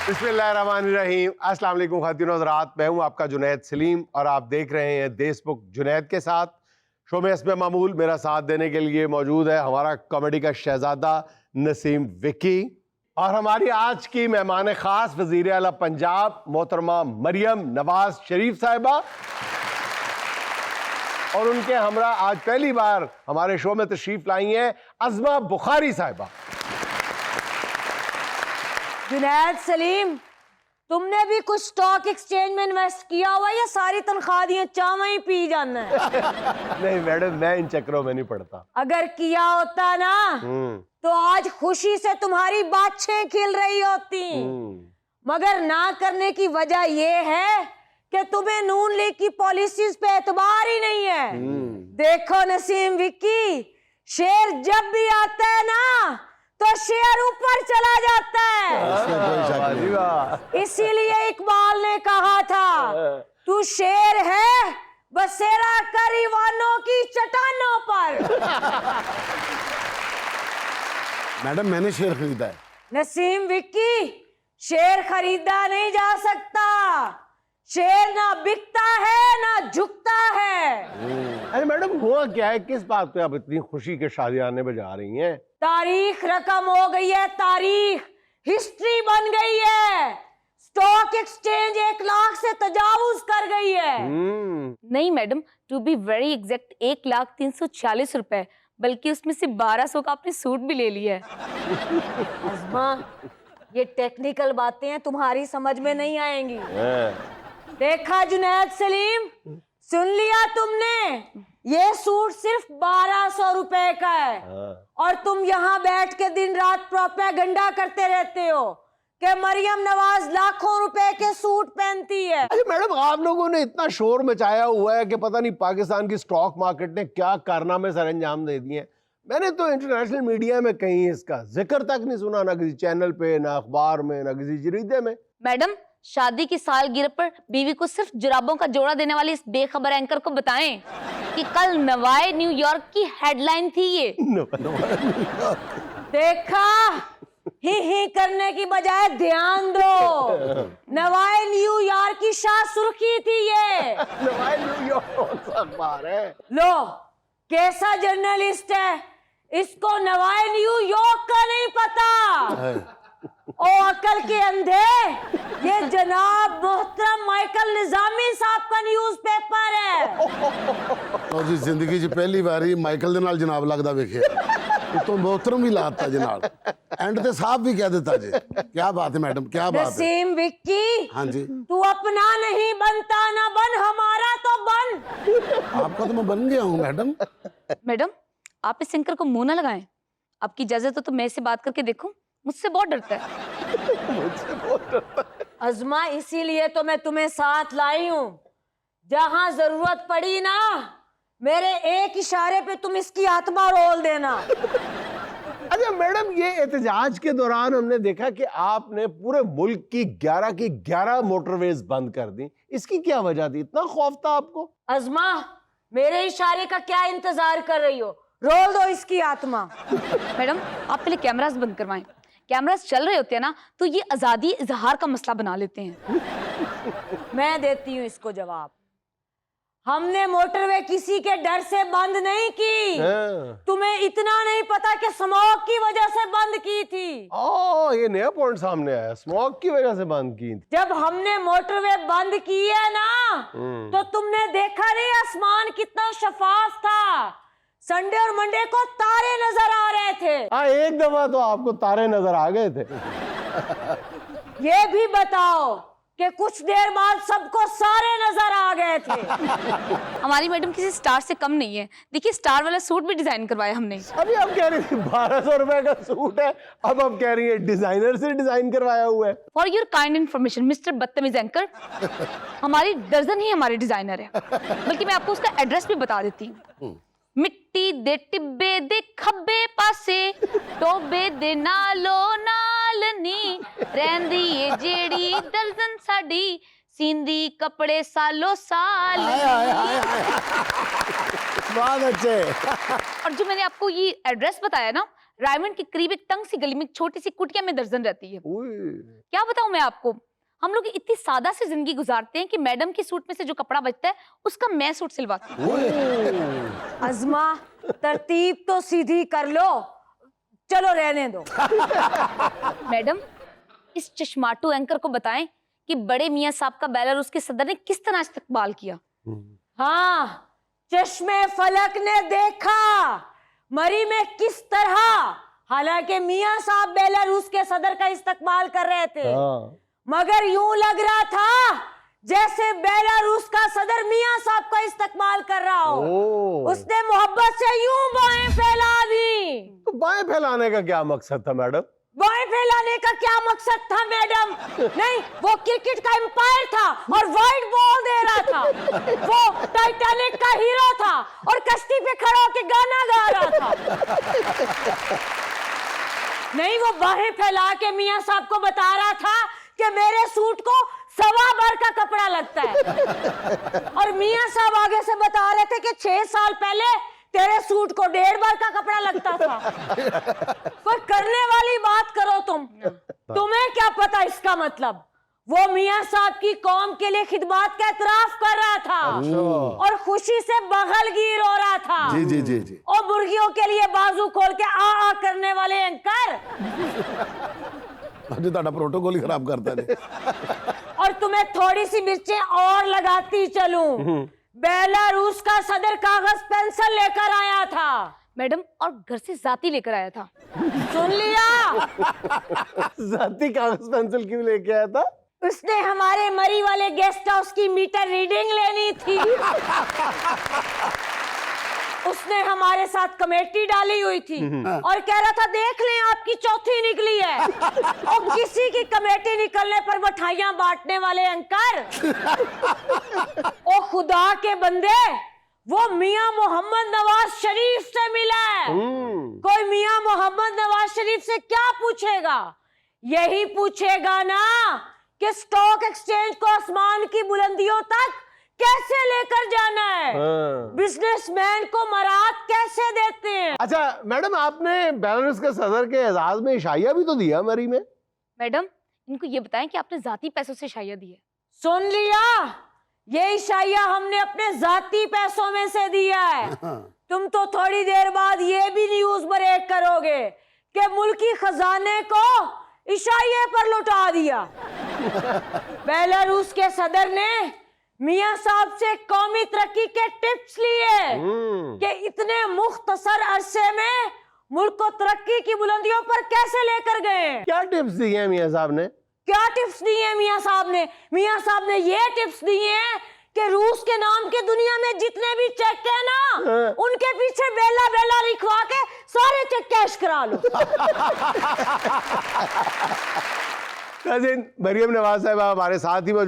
बिस्मिल्लाहिर्रहमानिर्रहीम। अस्सलाम वालेकुम ख़ातिन और हज़रात, मैं हूं आपका जुनैद सलीम और आप देख रहे हैं देशबुक जुनैद के साथ। शो में इसमें मामूल मेरा साथ देने के लिए मौजूद है हमारा कॉमेडी का शहजादा नसीम विक्की और हमारी आज की मेहमान ख़ास वज़ीर आला पंजाब मोहतरमा मरियम नवाज शरीफ साहिबा और उनके हमरा आज पहली बार हमारे शो में तशरीफ लाई हैं अज़मा बुखारी साहिबा। जुनैद सलीम, तुमने भी कुछ स्टॉक एक्सचेंज में इन्वेस्ट किया हुआ या सारी तनख्वाह चाव ही पी जाना है? नहीं मैडम, मैं इन चक्करों में नहीं पड़ता। अगर किया होता ना तो आज खुशी से तुम्हारी बाछें खिल रही होती, मगर ना करने की वजह यह है कि तुम्हें नून लीग की पॉलिसीज पे एतबार ही नहीं है। देखो नसीम विक्की, शेर जब भी आता है ना तो शेर ऊपर चला जाता है। इसीलिए इकबाल ने कहा था, तू शेर है बसेरा करीवानों की चट्टानों पर। मैडम, मैंने शेर खरीदा है। नसीम विक्की, शेर खरीदा नहीं जा सकता। शेर ना बिकता है ना झुकता है। अरे मैडम, हुआ क्या है? किस बात पे आप इतनी खुशी के शादियाने बजा रही हैं? तारीख रकम हो गई है, तारीख हिस्ट्री बन गई है। स्टॉक एक्सचेंज 1 लाख से तजावुज कर गई है। नहीं madam, to be very exact 1,346 रुपए, बल्कि उसमें से 1200 का आपने सूट भी ले लिया है। अज़मा, ये टेक्निकल बातें हैं, तुम्हारी समझ में नहीं आएंगी। देखा जुनैद सलीम, सुन लिया तुमने, ये सूट सिर्फ 1200 रुपए का है और तुम यहाँ बैठ के दिन रात प्रोपेगेंडा करते रहते हो कि मरियम नवाज लाखों रुपए के सूट पहनती है। अरे मैडम, आप लोगों ने इतना शोर मचाया हुआ है कि पता नहीं पाकिस्तान की स्टॉक मार्केट ने क्या कारनामे सर अंजाम दे दिए हैं। मैंने तो इंटरनेशनल मीडिया में कहीं इसका जिक्र तक नहीं सुना, ना किसी चैनल पे, ना अखबार में, ना किसी जरीदे में। मैडम, शादी की सालगिरह पर बीवी को सिर्फ जुराबों का जोड़ा देने वाली इस बेखबर एंकर को बताएं कि कल नवाए न्यूयॉर्क की हेडलाइन थी ये। देखा, ही करने की बजाय ध्यान दो। नवाए न्यूयॉर्क की शाह सुर्खी थी ये। नवाए न्यूयॉर्क कौन सा अखबार है? लो, कैसा जर्नलिस्ट है, इसको नवाए न्यूयॉर्क का नहीं पता। ओ अकल के अंधे, ये जनाब मोहतरम माइकल निजामी साहब का न्यूज़पेपर है। तो जी जिंदगी च पहली बारी माइकल दे नाल जनाब लगदा वेखिया तो मोहतरम ही लाता जनाब, एंड ते साहब भी कह देता जी। क्या बात है मैडम, क्या बात है। नसीम विक्की, हाँ जी, तू अपना नहीं बनता, ना बन हमारा तो बन। आपका तो मैं बन गया हूँ मैडम। मैडम, आप इस एंकर को मुंह ना लगाएं। आपकी इजाजत हो तो मैं इससे बात करके देखूं, मुझसे बहुत डरता है। मुझसे बहुत डरता है। अज़मा, इसीलिए तो मैं तुम्हें साथ लाई हूँ। जहां जरूरत पड़ी ना, मेरे एक इशारे पे तुम इसकी आत्मा रोल देना। अच्छा मैडम, ये एहतजाज के दौरान हमने देखा कि आपने पूरे मुल्क की 11 की 11 मोटरवेज बंद कर दी। इसकी क्या वजह थी? इतना खौफ था आपको? अज़मा, मेरे इशारे का क्या इंतजार कर रही हो? रोल दो इसकी आत्मा। मैडम, आप पहले कैमरास बंद करवाएं। कैमरास चल रहे होते हैं ना तो ये आजादी इजहार का मसला बना लेते हैं। मैं देती हूँ इसको जवाब। हमने मोटरवे किसी के डर से बंद नहीं की। तुम्हें इतना नहीं पता कि स्मॉग की वजह से बंद की थी। ये नया पॉइंट सामने आया, स्मॉग की वजह से बंद की थी। जब हमने मोटरवे बंद की है ना तो तुमने देखा नहीं आसमान कितना शफाफ था। संडे और मंडे को तारे नजर आ रहे थे। हाँ, एक दफा तो आपको तारे नजर आ गए थे। ये भी बताओ कि कुछ देर बाद सबको सारे नजर आ गए थे। हमारी मैडम किसी स्टार से कम नहीं है। देखिए, स्टार वाला सूट भी डिजाइन करवाया हमने। अभी आप कह रही थी 1200 रुपए का सूट है, अब आप कह रही है डिजाइनर से डिजाइन करवाया हुआ है। For your kind information mister बदतमीज एंकर, हमारी दर्जन ही हमारे डिजाइनर है। बल्कि मैं आपको उसका एड्रेस भी बता देती हूँ। मिट्टी दे टिब्बे दे खब्बे पासे, टोबे दे नालो नाल नी, रहंदी ए जेड़ी दर्जन साडी, सींदी कपड़े सालो साल। बहुत अच्छे। और जो मैंने आपको ये एड्रेस बताया ना, रायमंड के करीब एक तंग सी गली में एक छोटी सी कुटिया में दर्जन रहती है। उई। क्या बताऊं मैं आपको, हम लोग इतनी सादा सी जिंदगी गुजारते हैं कि मैडम के सूट में से जो कपड़ा बचता है उसका मैं सूट सिलवाती हूँ। अज़मा, तरतीब तो सीधी कर लो, चलो रहने दो। मैडम, इस चश्माटू एंकर को बताएं कि बड़े मियां साहब का बेलारूस के सदर ने किस तरह इस्तकबाल किया। हाँ, चश्मे फलक ने देखा मरी में किस तरह, हालांकि मियां साहब बेलारूस के सदर का इस्तकबाल कर रहे थे, मगर यूं लग रहा था जैसे बेलारूस का सदर मियां साहब का इस्तकबाल कर रहा हो। उसने मोहब्बत से यूं बाहें फैला दी। तो बाएं फैलाने का क्या मकसद था मैडम? बाएं फैलाने का क्या मकसद था मैडम? नहीं, वो क्रिकेट का एम्पायर था और वाइड बॉल दे रहा था। वो टाइटैनिक का हीरो था और कश्ती पे खड़ा होकर गाना गा रहा था। नहीं, वो बाहें फैला के मियां साहब को बता रहा था कि मेरे सूट को 1.25 भर का कपड़ा लगता है, और मियां साहब आगे से बता रहे थे कि 6 साल पहले तेरे सूट को 1.5 भर का कपड़ा लगता था। कोई करने वाली बात करो तुम। तुम्हें क्या पता इसका मतलब? वो मियां साहब की कौम के लिए खिदमत का एतराफ कर रहा था और खुशी से बगलगीर हो रहा था। जी जी जी जी। और मुर्गियों के लिए बाजू खोल के आ करने वाले एंकर, अरे ताड़ा प्रोटोकॉल ही खराब करता है। और तुम्हें थोड़ी सी मिर्चें और लगाती चलूं, बेलारूस का सदर कागज पेंसिल लेकर आया था मैडम, और घर से जाती लेकर आया था। सुन लिया? जाती कागज पेंसिल क्यों लेके आया था? उसने हमारे मरी वाले गेस्ट हाउस की मीटर रीडिंग लेनी थी। उसने हमारे साथ कमेटी डाली हुई थी और कह रहा था देख लें आपकी चौथी निकली है। और किसी की कमेटी निकलने पर मिठाइयां बांटने वाले अंकर। ओ खुदा के बंदे, वो मियां मोहम्मद नवाज शरीफ से मिला है। कोई मियां मोहम्मद नवाज शरीफ से क्या पूछेगा? यही पूछेगा ना कि स्टॉक एक्सचेंज को आसमान की बुलंदियों तक कैसे लेकर जाना है, बिजनेसमैन को मराद कैसे देते हैं। अच्छा मैडम, आपने बेलारूस के सदर के एजाज में शाइया भी तो दिया मरी में। मैडम, इनको ये बताएं कि आपने जाती पैसों से शाइया दी है। सुन लिया? ये इशाइया हमने अपने जाती पैसों में से दिया है। तुम तो थोड़ी देर बाद ये भी न्यूज ब्रेक करोगे कि मुल्की खजाने को इशाइये पर लुटा दिया। बेलारूस के सदर ने मियां साहब से कौमी तरक्की के टिप्स लिए कि इतने मुख्तसर अरसे में मुल्क को तरक्की की बुलंदियों पर कैसे लेकर गए। क्या टिप्स दिए हैं मियां साहब ने? क्या टिप्स दिए हैं मियां साहब ने? मियां साहब ने ये टिप्स दिए हैं कि रूस के नाम के दुनिया में जितने भी चेक है ना, उनके पीछे बेला बेला लिखवा के सारे चेक कैश करा लो। नाज़रीन, मरियम नवाज साहिबा हमारे साथ ही मौजूद